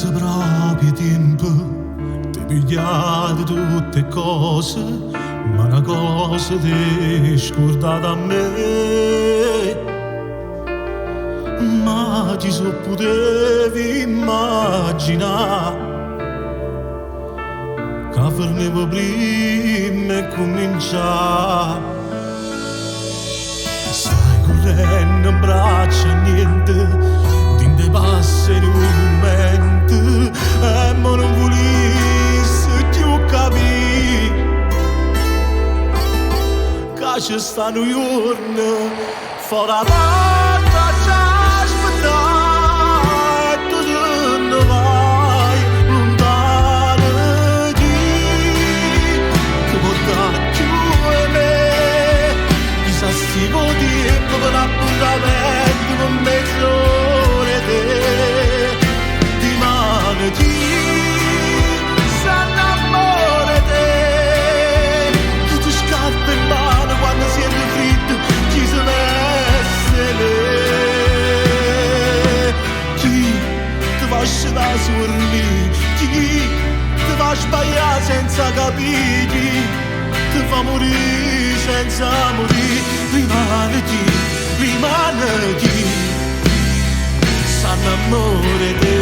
se proprio tempo ti pigliate tutte cose, ma una cosa ti scordata a me. Ma ti so potevi immaginare che fermiamo prima e cominciare. Stai correndo in braccio a niente, ti passa in un momento e ma non volessi più capire che ci stanno giorni fuori la porta ci aspettare e tu te ne vai lontano di che porta più a me chissà stico tempo per appuntamento con mezz'ora di mano ti s'annamora te tu ti scarpe in mano quando siete fritto chi se messe lì chi ti fa scendere su dormire chi ti fa sbagliare senza capire ti fa morire senza morire rimaniti s'annamora te.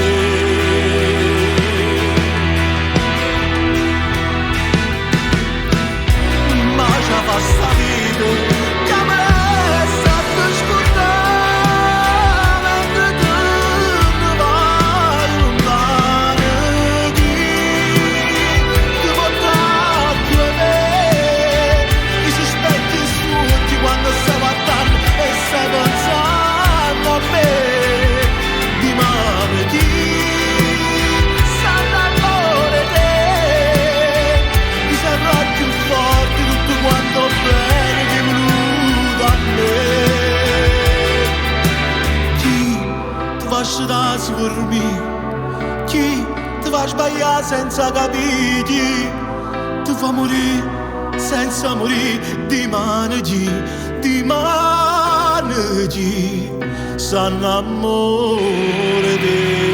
Ma già fa sta vita che a me sta per scordare mentre tu ne vai lontano di ti porta più a me i sospetti tutti quando stai guardando e stai pensando a me. Lasciarsi per me chi ti fa sbagliare senza capire ti fa morire senza morire di mangi s'annamora te.